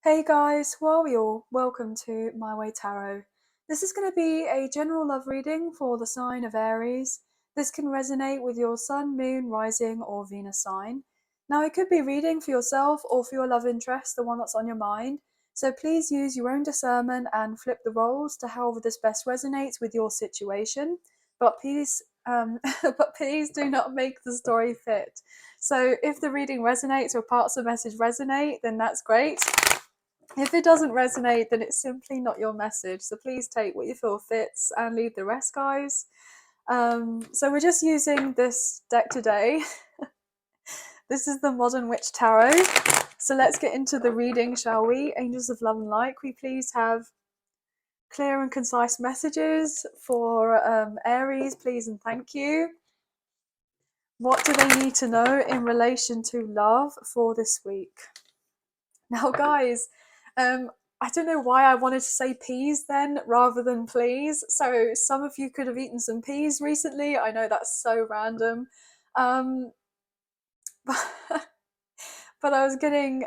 Hey guys, well you're welcome to My Way Tarot. This is going to be a general love reading for the sign of Aries. This can resonate with your sun, moon, rising or Venus sign. Now it could be reading for yourself or for your love interest, the one that's on your mind. So please use your own discernment and flip the roles to however this best resonates with your situation. But please, but please do not make the story fit. So if the reading resonates or parts of the message resonate, then that's great. If it doesn't resonate, then it's simply not your message. So please take what you feel fits and leave the rest, guys. So we're just using this deck today. This is the Modern Witch Tarot. So let's get into the reading, shall we? Angels of Love and Light, we please have clear and concise messages for Aries, please and thank you. What do they need to know in relation to love for this week? Now, guys, I don't know why I wanted to say peas then rather than please. So some of you could have eaten some peas recently. I know that's so random. But I was getting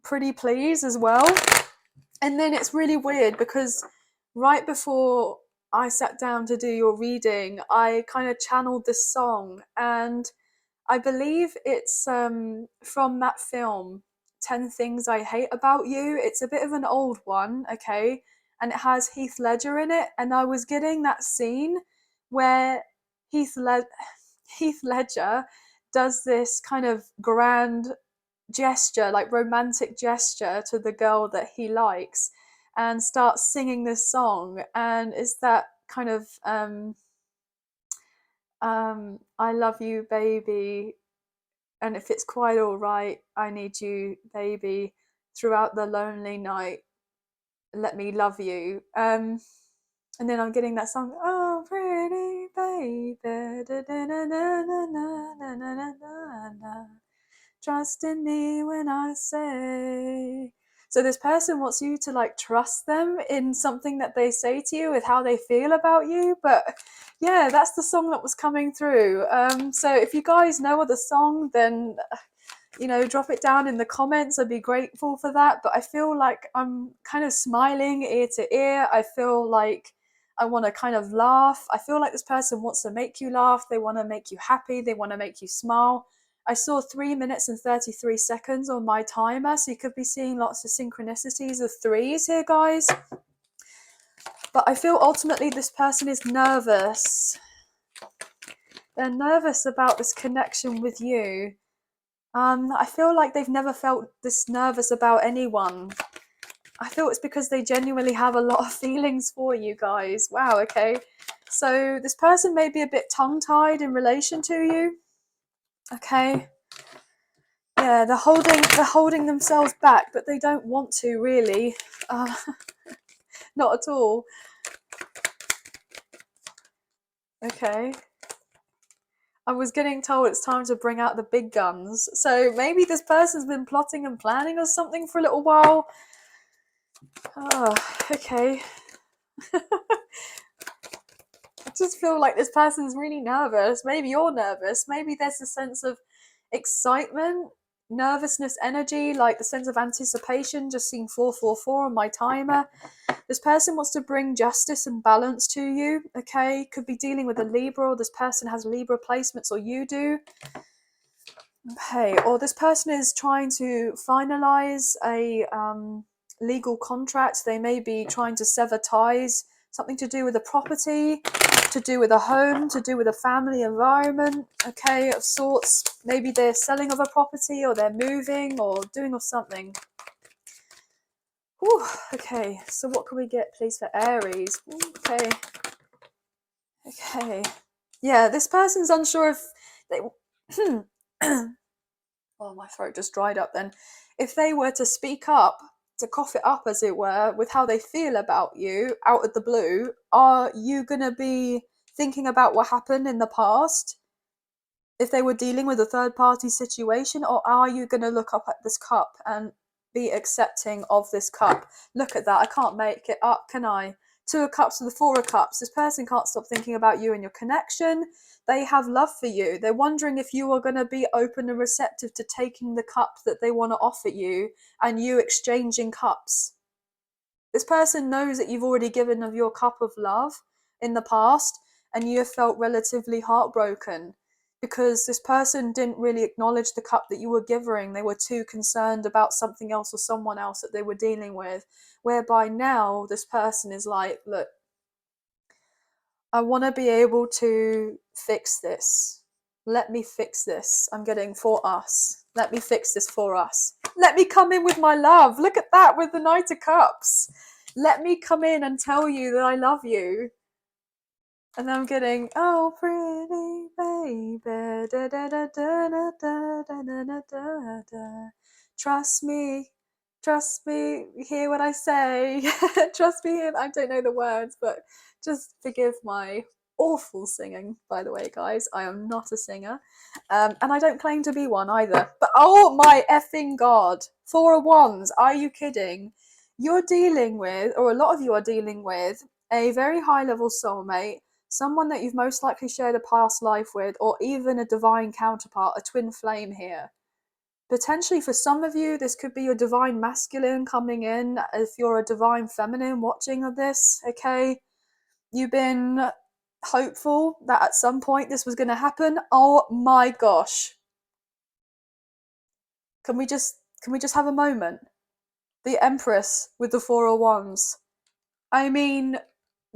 pretty please as well. And then it's really weird because right before I sat down to do your reading, I kind of channeled this song. And I believe it's from that film, 10 Things I Hate About You. It's a bit of an old one, okay? And it has Heath Ledger in it. And I was getting that scene where Heath Ledger does this kind of grand gesture, like romantic gesture to the girl that he likes and starts singing this song. And it's that kind of I love you, baby, and if it's quite all right, I need you, baby, throughout the lonely night. Let me love you. And then I'm getting that song, oh pretty baby, da, da, na, na, na, na, na, na, na, na. Trust in me when I say. So this person wants you to like trust them in something that they say to you with how they feel about you. But yeah, that's the song that was coming through. So if you guys know of the song, then drop it down in the comments. I'd be grateful for that. But I feel like I'm kind of smiling ear to ear. I feel like I want to kind of laugh. I feel like this person wants to make you laugh. They want to make you happy. They want to make you smile. I saw 3 minutes and 33 seconds on my timer, so you could be seeing lots of synchronicities of threes here, guys. But I feel ultimately this person is nervous. They're nervous about this connection with you. I feel like they've never felt this nervous about anyone. I feel it's because they genuinely have a lot of feelings for you guys. Wow, okay. So this person may be a bit tongue-tied in relation to you. Okay. Yeah, they're holding themselves back, but they don't want to really. Not at all. Okay. I was getting told it's time to bring out the big guns. So maybe this person's been plotting and planning or something for a little while. Oh, okay. I just feel like this person's really nervous. Maybe you're nervous. Maybe there's a sense of excitement, nervousness, energy, like the sense of anticipation. Just seeing 444 on my timer. This person wants to bring justice and balance to you, okay? Could be dealing with a Libra, or this person has Libra placements, or you do. Okay, or this person is trying to finalize a legal contract. They may be trying to sever ties, something to do with a property, to do with a home, to do with a family environment, okay, of sorts. Maybe they're selling of a property, or they're moving, or doing of something. Whew, okay, so what can we get, please, for Aries? Okay. Okay. Yeah, this person's unsure if they... oh, my throat just dried up then. If they were to speak up, to cough it up, as it were, with how they feel about you out of the blue, are you going to be thinking about what happened in the past? If they were dealing with a third-party situation, or are you going to look up at this cup and be accepting of this cup? Look at that. I can't make it up, can I? Two of Cups to the Four of Cups. This person can't stop thinking about you and your connection. They have love for you. They're wondering if you are going to be open and receptive to taking the cup that they want to offer you and you exchanging cups. This person knows that you've already given of your cup of love in the past and you have felt relatively heartbroken because this person didn't really acknowledge the cup that you were giving. They were too concerned about something else or someone else that they were dealing with, whereby now this person is like, look, I want to be able to fix this. Let me fix this. I'm getting for us. Let me fix this for us. Let me come in with my love. Look at that with the Knight of Cups. Let me come in and tell you that I love you. And I'm getting, oh, pretty baby, da, da, da, da, da, da, da, da, da, da. Trust me, hear what I say. Trust me, I don't know the words, but just forgive my awful singing, by the way, guys. I am not a singer. And I don't claim to be one either. But oh my effing God, Four of Wands, are you kidding? You're dealing with, or a lot of you are dealing with, a very high level soulmate, someone that you've most likely shared a past life with, or even a divine counterpart, a twin flame here. Potentially for some of you, this could be your divine masculine coming in. If you're a divine feminine watching this, okay? You've been hopeful that at some point this was going to happen. Oh my gosh. Can we just have a moment? The Empress with the Four of Wands. I mean,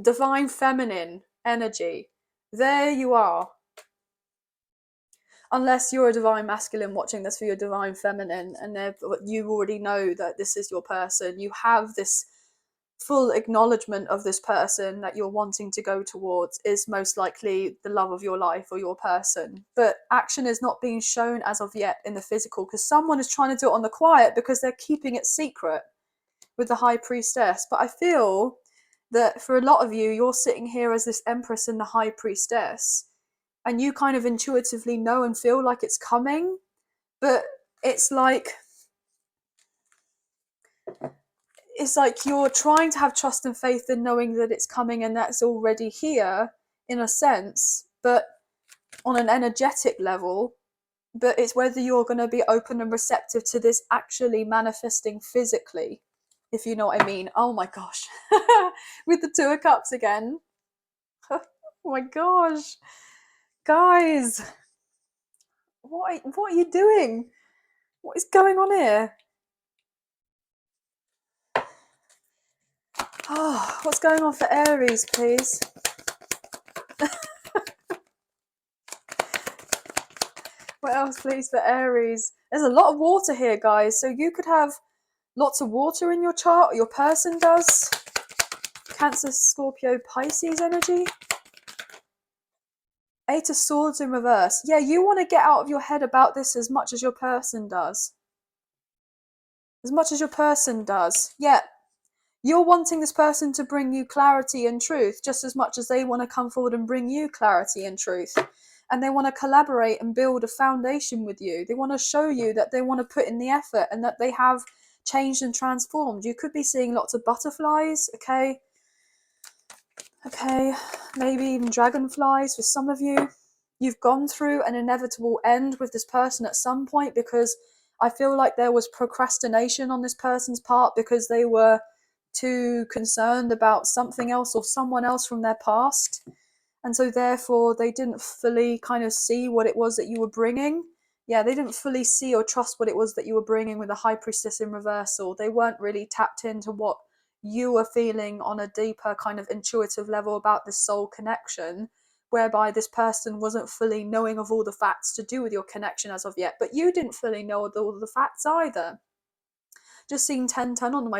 divine feminine energy. There you are. Unless you're a divine masculine watching this for your divine feminine and you already know that this is your person. You have this full acknowledgement of this person that you're wanting to go towards is most likely the love of your life or your person. But action is not being shown as of yet in the physical because someone is trying to do it on the quiet because they're keeping it secret with the High Priestess. But I feel that for a lot of you, you're sitting here as this Empress and the High Priestess, and you kind of intuitively know and feel like it's coming, but it's like you're trying to have trust and faith in knowing that it's coming and that's already here in a sense, but on an energetic level. But it's whether you're going to be open and receptive to this actually manifesting physically, if you know what I mean. Oh my gosh. With the Two of Cups again. Oh my gosh. Guys, what are you doing? What is going on here? Oh, what's going on for Aries, please? What else, please, for Aries? There's a lot of water here, guys. So you could have lots of water in your chart, or your person does. Cancer, Scorpio, Pisces energy. Eight of Swords in reverse. Yeah, you want to get out of your head about this as much as your person does. As much as your person does. Yeah. You're wanting this person to bring you clarity and truth just as much as they want to come forward and bring you clarity and truth. And they want to collaborate and build a foundation with you. They want to show you that they want to put in the effort and that they have changed and transformed. You could be seeing lots of butterflies, okay? Okay, maybe even dragonflies for some of you. You've gone through an inevitable end with this person at some point because I feel like there was procrastination on this person's part because they were too concerned about something else or someone else from their past. And so therefore they didn't fully kind of see what it was that you were bringing. Yeah, they didn't fully see or trust what it was that you were bringing with the High Priestess in reversal. They weren't really tapped into what you were feeling on a deeper kind of intuitive level about this soul connection, whereby this person wasn't fully knowing of all the facts to do with your connection as of yet, but you didn't fully know all the facts either. Just seen 1010 on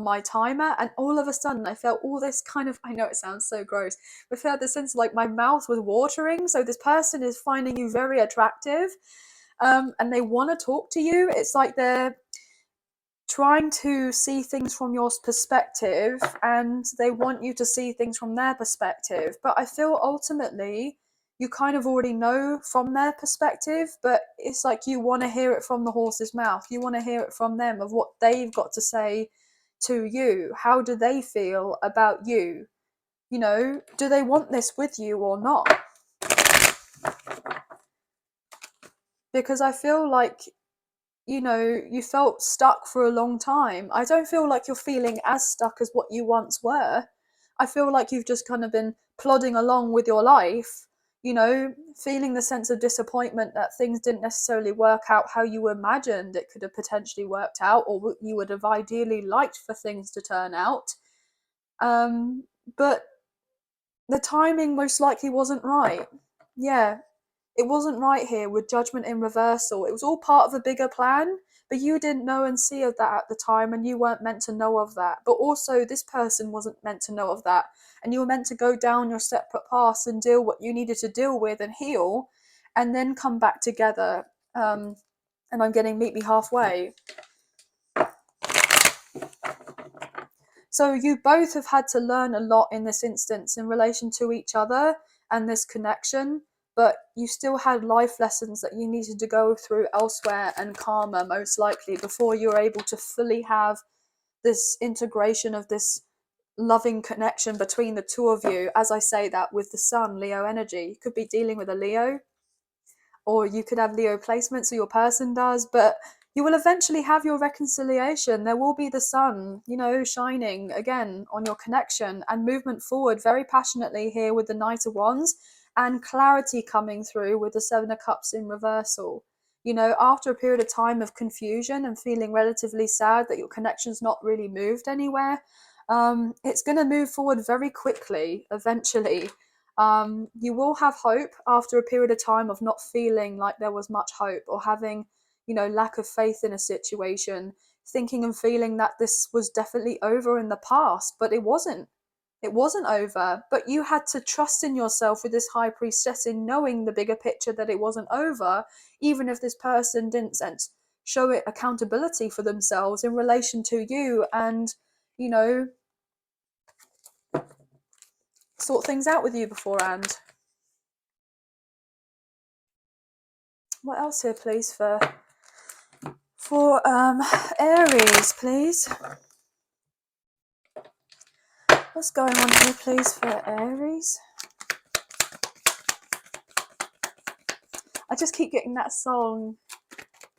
my timer, and all of a sudden I felt all this kind of, I know it sounds so gross, but I felt the sense of like my mouth was watering. So this person is finding you very attractive, and they want to talk to you. It's like they're trying to see things from your perspective and they want you to see things from their perspective. But I feel ultimately you kind of already know from their perspective, but it's like you want to hear it from the horse's mouth. You want to hear it from them of what they've got to say to you. How do they feel about you? You know, do they want this with you or not? Because I feel like, you know, you felt stuck for a long time. I don't feel like you're feeling as stuck as what you once were. I feel like you've just kind of been plodding along with your life, you know, feeling the sense of disappointment that things didn't necessarily work out how you imagined it could have potentially worked out, or what you would have ideally liked for things to turn out. But the timing most likely wasn't right. Yeah, it wasn't right here with judgment in reversal. It was all part of a bigger plan, but you didn't know and see of that at the time, and you weren't meant to know of that. But also, this person wasn't meant to know of that, and you were meant to go down your separate paths and deal what you needed to deal with and heal, and then come back together. And I'm getting meet me halfway. So you both have had to learn a lot in this instance in relation to each other and this connection, but you still had life lessons that you needed to go through elsewhere and karma, most likely, before you were able to fully have this integration of this loving connection between the two of you. As I say that with the sun, Leo energy, you could be dealing with a Leo, or you could have Leo placements, or your person does, but you will eventually have your reconciliation. There will be the sun, you know, shining again on your connection, and movement forward very passionately here with the Knight of Wands, and clarity coming through with the Seven of Cups in reversal. You know, after a period of time of confusion and feeling relatively sad that your connection's not really moved anywhere, it's going to move forward very quickly eventually. You will have hope after a period of time of not feeling like there was much hope, or having, you know, lack of faith in a situation, thinking and feeling that this was definitely over in the past, but it wasn't. It wasn't over, but you had to trust in yourself with this high priestess in knowing the bigger picture, that it wasn't over, even if this person didn't show it accountability for themselves in relation to you, and, you know, sort things out with you beforehand. What else here, please, for Aries, please? What's going on here, please, for Aries? I just keep getting that song,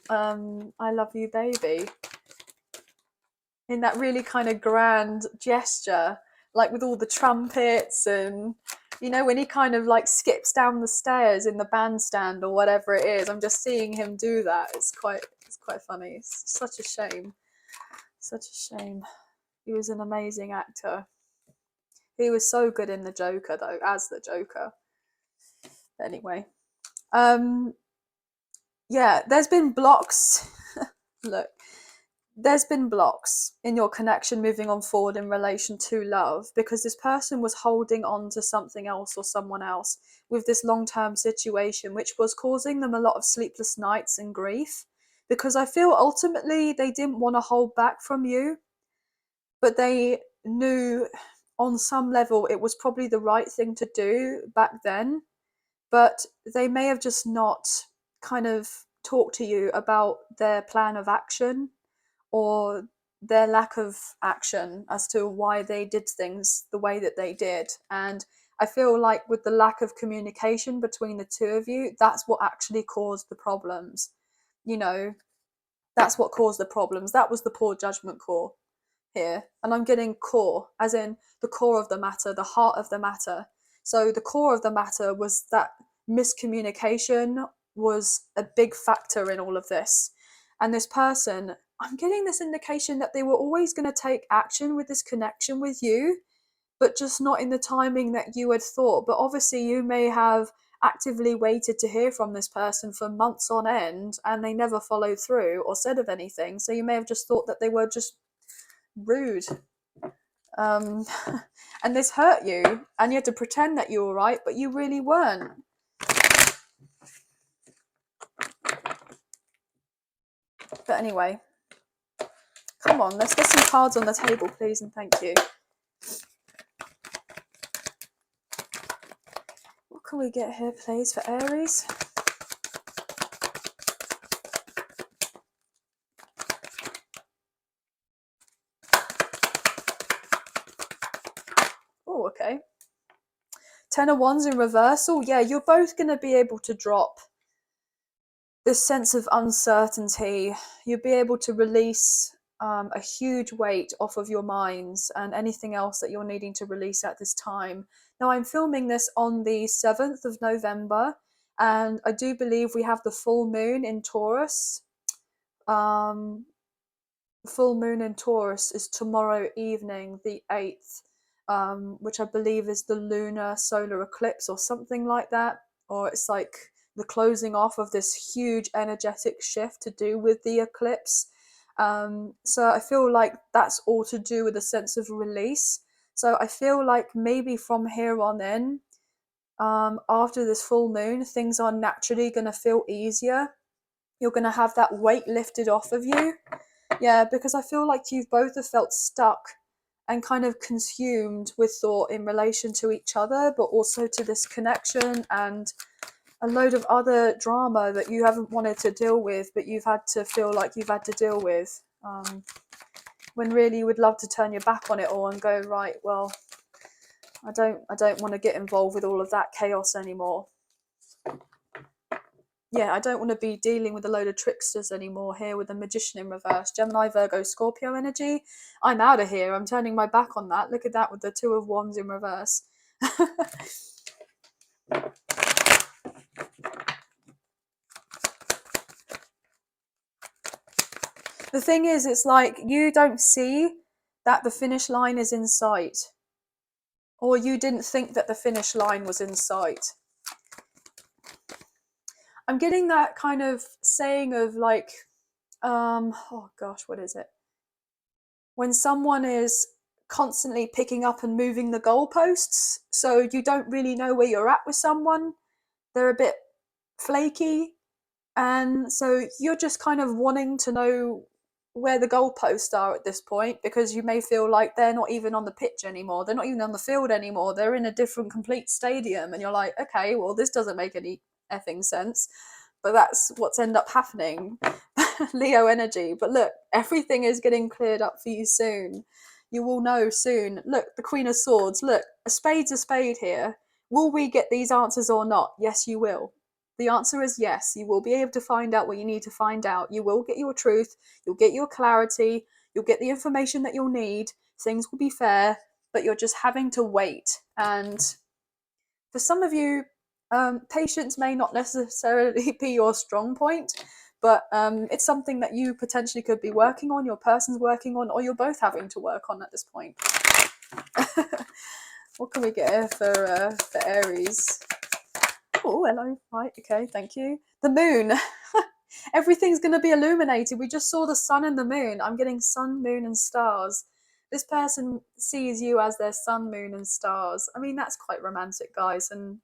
I Love You, Baby, in that really kind of grand gesture, like with all the trumpets, and, you know, when he kind of like skips down the stairs in the bandstand or whatever it is. I'm just seeing him do that. It's quite funny. It's such a shame. Such a shame. He was an amazing actor. He was so good in the Joker, though, as the Joker. Anyway, yeah, there's been blocks. Look, there's been blocks in your connection moving on forward in relation to love, because this person was holding on to something else or someone else with this long-term situation, which was causing them a lot of sleepless nights and grief, because I feel ultimately they didn't want to hold back from you, but they knew on some level it was probably the right thing to do back then, but they may have just not kind of talked to you about their plan of action, or their lack of action as to why they did things the way that they did. And I feel like with the lack of communication between the two of you, that's what actually caused the problems. You know, that's what caused the problems. That was the poor judgment call here. And I'm getting core, as in the core of the matter, the heart of the matter. So the core of the matter was that miscommunication was a big factor in all of this. And this person, I'm getting this indication that they were always going to take action with this connection with you, but just not in the timing that you had thought. But obviously you may have actively waited to hear from this person for months on end, and they never followed through or said of anything. So you may have just thought that they were just rude, and this hurt you, and you had to pretend that you were right, but you really weren't. But anyway, come on, let's get some cards on the table, please, and thank you. What can we get here, please, for Aries? Oh, okay. Ten of Wands in reversal, yeah, you're both going to be able to drop this sense of uncertainty. You'll be able to release a huge weight off of your minds and anything else that you're needing to release at this time. Now, I'm filming this on the 7th of November, and I do believe we have the full moon in Taurus. The full moon in Taurus is tomorrow evening, the 8th, which I believe is the lunar solar eclipse or something like that. Or it's like the closing off of this huge energetic shift to do with the eclipse. So I feel like that's all to do with a sense of release. So I feel like maybe from here on in, after this full moon, things are naturally going to feel easier. You're going to have that weight lifted off of you. Yeah, because I feel like you both have felt stuck and kind of consumed with thought in relation to each other, but also to this connection and a load of other drama that you haven't wanted to deal with, but you've had to feel like you've had to deal with. When really you would love to turn your back on it all and go, right, well, I don't want to get involved with all of that chaos anymore. Yeah, I don't want to be dealing with a load of tricksters anymore here with the Magician in reverse. Gemini, Virgo, Scorpio energy. I'm out of here. I'm turning my back on that. Look at that with the Two of Wands in reverse. The thing is, it's like you don't see that the finish line is in sight. Or you didn't think that the finish line was in sight. I'm getting that kind of saying of like, oh gosh, what is it? When someone is constantly picking up and moving the goalposts, so you don't really know where you're at with someone, they're a bit flaky, and so you're just kind of wanting to know where the goalposts are at this point, because you may feel like they're not even on the pitch anymore, they're not even on the field anymore, they're in a different complete stadium, and you're like, okay, well, this doesn't make any effing sense, but that's what's end up happening. Leo energy. But look, everything is getting cleared up for you soon. You will know soon. Look, the Queen of Swords. Look, a spade's a spade here. Will we get these answers or not? Yes, you will. The answer is yes. You will be able to find out what you need to find out. You will get your truth. You'll get your clarity. You'll get the information that you'll need. Things will be fair, but you're just having to wait. And for some of you, patience may not necessarily be your strong point, but it's something that you potentially could be working on, your person's working on, or you're both having to work on at this point. What can we get here for Aries? Oh, hello. Right, okay, thank you. The moon. Everything's going to be illuminated. We just saw the sun and the moon. I'm getting sun, moon, and stars. This person sees you as their sun, moon, and stars. I mean, that's quite romantic, guys. And,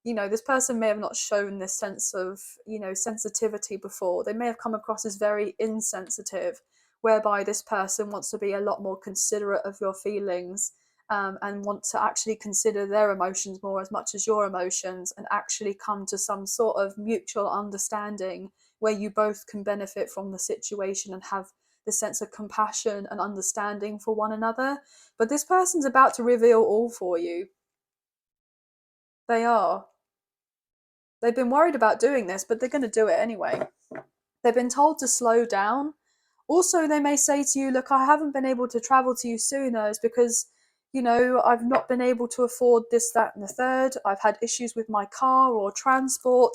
you know, this person may have not shown this sense of, you know, sensitivity before. They may have come across as very insensitive, whereby this person wants to be a lot more considerate of your feelings, and want to actually consider their emotions more as much as your emotions, and actually come to some sort of mutual understanding where you both can benefit from the situation and have the sense of compassion and understanding for one another. But this person's about to reveal all for you. They are. They've been worried about doing this, but they're going to do it anyway. They've been told to slow down. Also, they may say to you, look, I haven't been able to travel to you sooner. It's because, you know, I've not been able to afford this, that, and the third. I've had issues with my car or transport.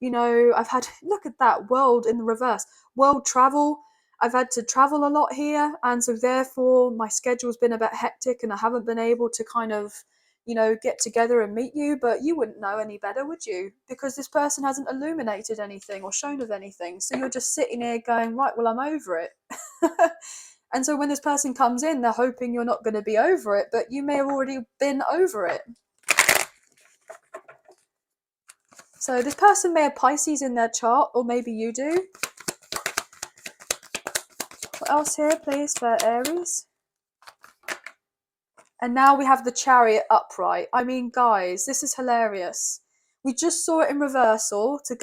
You know, I've had, look at that, world in the reverse. World travel. I've had to travel a lot here. And so therefore my schedule's been a bit hectic and I haven't been able to kind of, you know, get together and meet you. But you wouldn't know any better, would you? Because this person hasn't illuminated anything or shown of anything. So you're just sitting here going, right, well, I'm over it. And so when this person comes in, they're hoping you're not going to be over it, but you may have already been over it. So this person may have Pisces in their chart, or maybe you do. What else here, please, for Aries? And now we have the Chariot upright. I mean, guys, this is hilarious. We just saw it in reversal to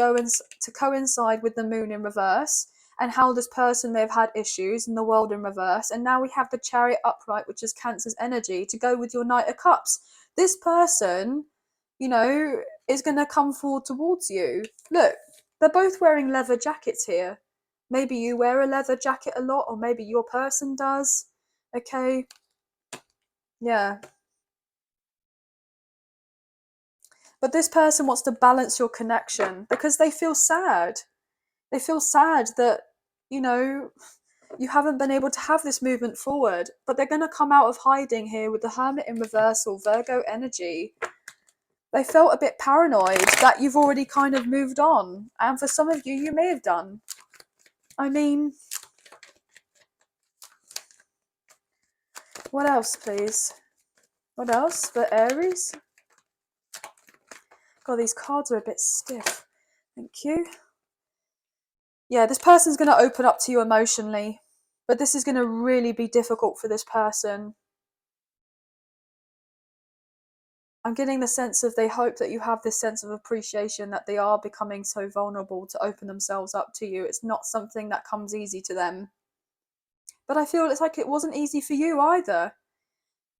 coincide with the moon in reverse, and how this person may have had issues in the world in reverse. And now we have the Chariot upright, which is Cancer's energy, to go with your Knight of Cups. This person, you know, is going to come forward towards you. Look, they're both wearing leather jackets here. Maybe you wear a leather jacket a lot, or maybe your person does. Okay. Yeah. But this person wants to balance your connection because they feel sad. They feel sad that, you know, you haven't been able to have this movement forward, but they're going to come out of hiding here with the Hermit in reversal, Virgo energy. They felt a bit paranoid that you've already kind of moved on. And for some of you, you may have done. I mean, what else, please? What else for Aries? God, these cards are a bit stiff. Thank you. Yeah, this person's going to open up to you emotionally, but this is going to really be difficult for this person. I'm getting the sense of they hope that you have this sense of appreciation that they are becoming so vulnerable to open themselves up to you. It's not something that comes easy to them. But I feel it's like it wasn't easy for you either.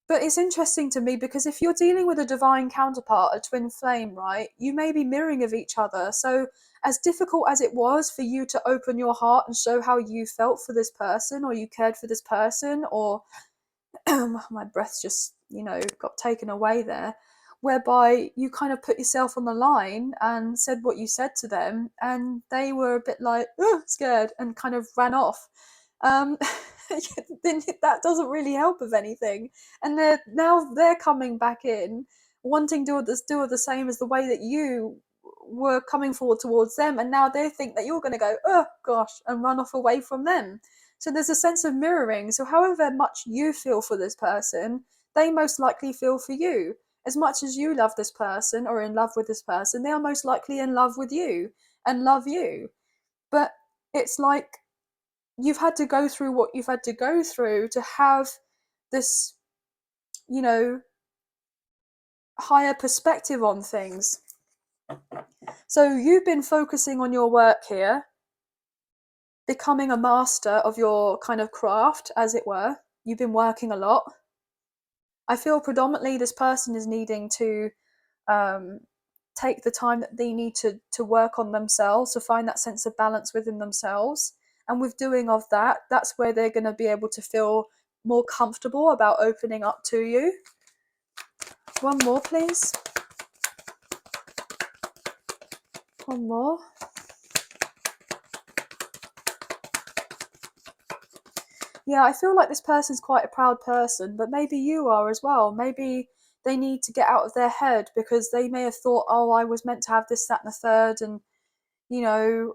But it's interesting to me because if you're dealing with a divine counterpart, a twin flame, right, you may be mirroring of each other. So as difficult as it was for you to open your heart and show how you felt for this person, or you cared for this person, or my breath just, got taken away there, whereby you kind of put yourself on the line and said what you said to them, and they were a bit like, scared, and kind of ran off. Then that doesn't really help with anything. And they're coming back in, wanting to do the same as the way that you were coming forward towards them, and now they think that you're going to go, oh gosh, and run off away from them. So there's a sense of mirroring. So however much you feel for this person, they most likely feel for you. As much as you love this person or in love with this person, they are most likely in love with you and love you. But it's like you've had to go through what you've had to go through to have this, higher perspective on things. So you've been focusing on your work here, becoming a master of your kind of craft, as it were. You've been working a lot. I feel predominantly this person is needing to take the time that they need to work on themselves, to find that sense of balance within themselves. And with doing of that, that's where they're going to be able to feel more comfortable about opening up to you. One more, please. One more. Yeah, I feel like this person's quite a proud person, but maybe you are as well. Maybe they need to get out of their head because they may have thought, oh, I was meant to have this, that, and the third, and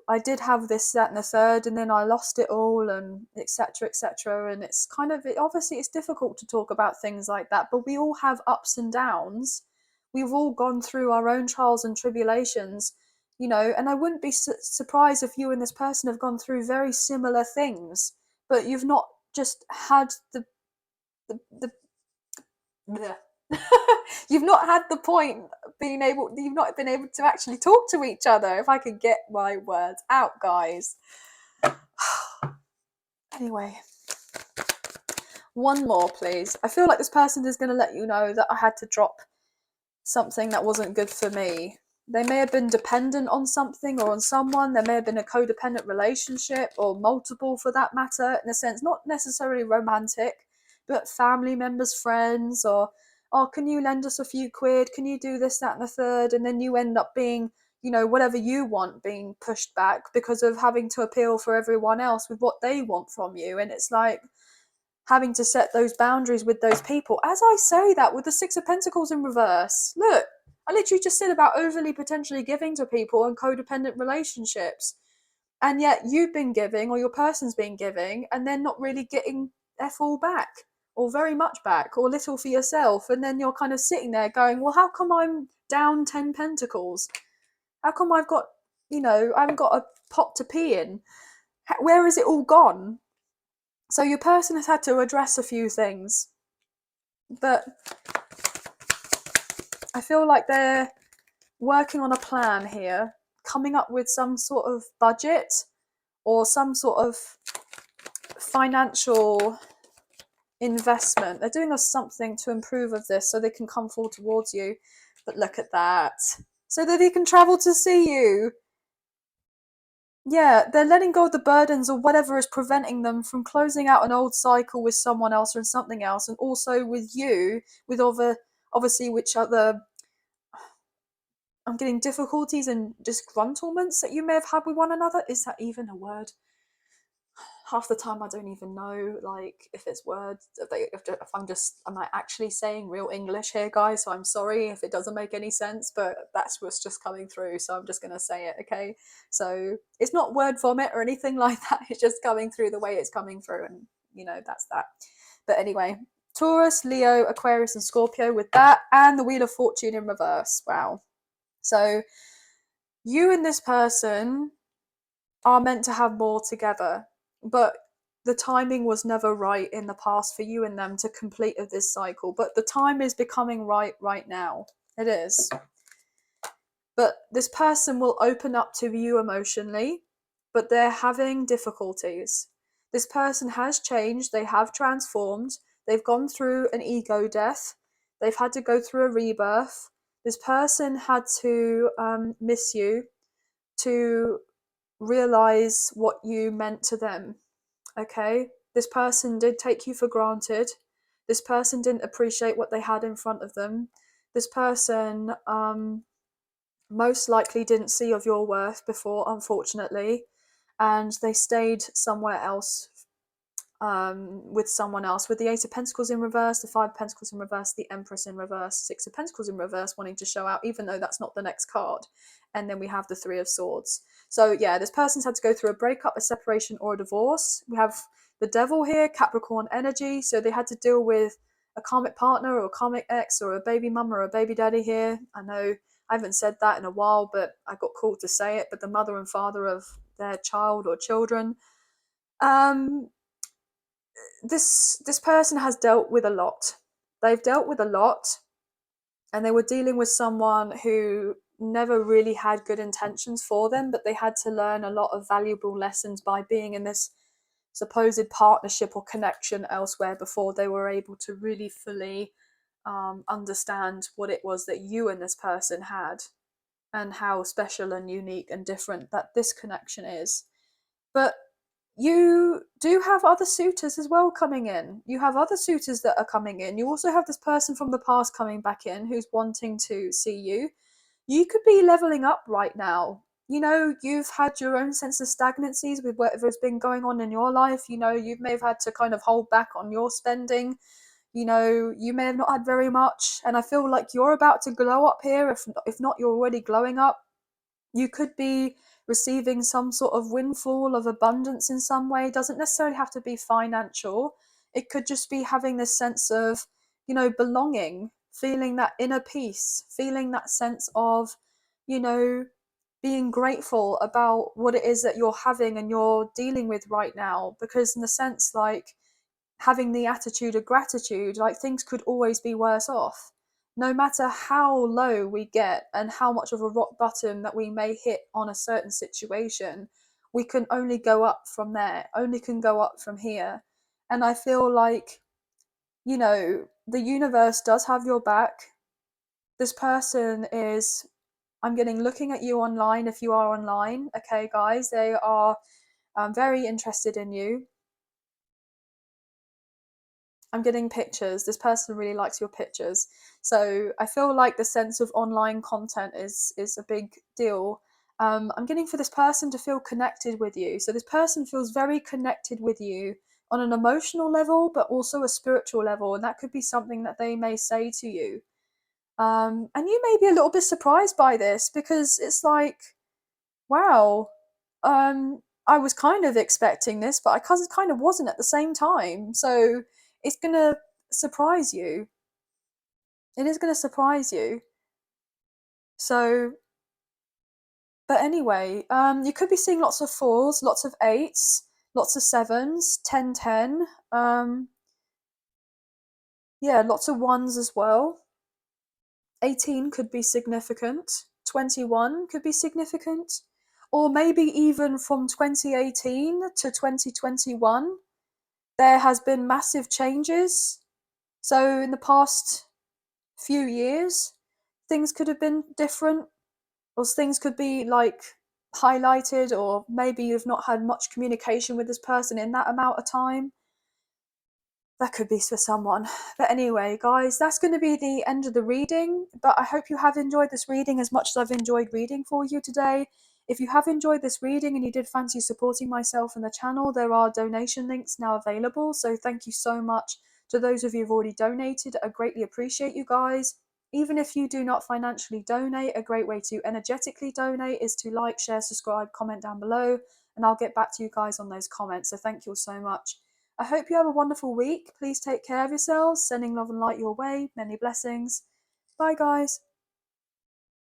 I did have this, that, and the third, and then I lost it all, and etc., etc. And it's kind of, obviously, it's difficult to talk about things like that, but we all have ups and downs. We've all gone through our own trials and tribulations, and I wouldn't be surprised if you and this person have gone through very similar things, but you've not just had the you've not had the point you've not been able to actually talk to each other, if I could get my words out, guys. Anyway, one more, please. I feel like this person is going to let you know that I had to drop something that wasn't good for me. They may have been dependent on something or on someone. There may have been a codependent relationship, or multiple for that matter, in a sense, not necessarily romantic, but family members, friends, or, oh, can you lend us a few quid? Can you do this, that, and the third? And then you end up being, whatever you want being pushed back because of having to appeal for everyone else with what they want from you. And it's like having to set those boundaries with those people. As I say that, with the Six of Pentacles in reverse, look, I literally just said about overly potentially giving to people and codependent relationships. And yet you've been giving, or your person's been giving, and then not really getting their full back, or very much back, or little for yourself. And then you're kind of sitting there going, well, how come I'm down 10 pentacles? How come I've got, I haven't got a pot to pee in? Where is it all gone? So your person has had to address a few things, but I feel like they're working on a plan here, coming up with some sort of budget or some sort of financial investment. They're doing us something to improve of this so they can come forward towards you. But look at that. So that he can travel to see you. Yeah, they're letting go of the burdens or whatever is preventing them from closing out an old cycle with someone else or something else, and also with you, with obviously which other. I'm getting difficulties and disgruntlements that you may have had with one another. Is that even a word? Half the time I don't even know, like, if it's words, am I actually saying real English here, guys? So I'm sorry if it doesn't make any sense, but that's what's just coming through, so I'm just going to say it, okay? So it's not word vomit or anything like that, it's just coming through the way it's coming through, and that's that. But anyway, Taurus, Leo, Aquarius and Scorpio with that, and the Wheel of Fortune in reverse. Wow. So you and this person are meant to have more together, but the timing was never right in the past for you and them to complete this cycle. But the time is becoming right now. It is. But this person will open up to you emotionally, but they're having difficulties. This person has changed, they have transformed, they've gone through an ego death, they've had to go through a rebirth. This person had to miss you to realize what you meant to them. Okay, this person did take you for granted. This person didn't appreciate what they had in front of them. This person most likely didn't see of your worth before, unfortunately, and they stayed somewhere else, with someone else, with the Eight of Pentacles in reverse, the Five of Pentacles in reverse, the Empress in reverse, Six of Pentacles in reverse, wanting to show out, even though that's not the next card. And then we have the Three of Swords. So yeah, this person's had to go through a breakup, a separation, or a divorce. We have the Devil here, Capricorn energy. So they had to deal with a karmic partner or a karmic ex or a baby mum or a baby daddy here. I know I haven't said that in a while, but I got called to say it. But the mother and father of their child or children. This person has dealt with a lot. They've dealt with a lot, and they were dealing with someone who never really had good intentions for them, but they had to learn a lot of valuable lessons by being in this supposed partnership or connection elsewhere before they were able to really fully understand what it was that you and this person had, and how special and unique and different that this connection is. But you do have other suitors as well coming in. You have other suitors that are coming in. You also have this person from the past coming back in who's wanting to see you. You could be leveling up right now. You've had your own sense of stagnancies with whatever's been going on in your life. You may have had to kind of hold back on your spending. You may have not had very much. And I feel like you're about to glow up here. If not, you're already glowing up. You could be receiving some sort of windfall of abundance in some way. It doesn't necessarily have to be financial. It could just be having this sense of, belonging, feeling that inner peace, feeling that sense of, you know, being grateful about what it is that you're having and you're dealing with right now. Because in the sense, like, having the attitude of gratitude, like, things could always be worse off. No matter how low we get and how much of a rock bottom that we may hit on a certain situation, we can only go up from there, only can go up from here. And I feel like, the universe does have your back. This person is, I'm getting looking at you online if you are online, okay, guys? They are very interested in you. I'm getting pictures. This person really likes your pictures. So I feel like the sense of online content is a big deal. I'm getting for this person to feel connected with you. So this person feels very connected with you on an emotional level, but also a spiritual level. And that could be something that they may say to you. And you may be a little bit surprised by this, because it's like, wow, I was kind of expecting this, but I kind of wasn't at the same time. So it's going to surprise you. It is going to surprise you. So, but anyway, you could be seeing lots of fours, lots of eights, lots of sevens, 10, 10. Yeah, lots of ones as well. 18 could be significant. 21 could be significant. Or maybe even from 2018 to 2021, there has been massive changes. So in the past few years, things could have been different, or things could be like highlighted, or maybe you've not had much communication with this person in that amount of time. That could be for someone. But anyway, guys, that's going to be the end of the reading. But I hope you have enjoyed this reading as much as I've enjoyed reading for you today. If you have enjoyed this reading and you did fancy supporting myself and the channel, there are donation links now available. So thank you so much to those of you who've already donated. I greatly appreciate you guys. Even if you do not financially donate, a great way to energetically donate is to like, share, subscribe, comment down below, and I'll get back to you guys on those comments. So thank you all so much. I hope you have a wonderful week. Please take care of yourselves. Sending love and light your way. Many blessings. Bye, guys.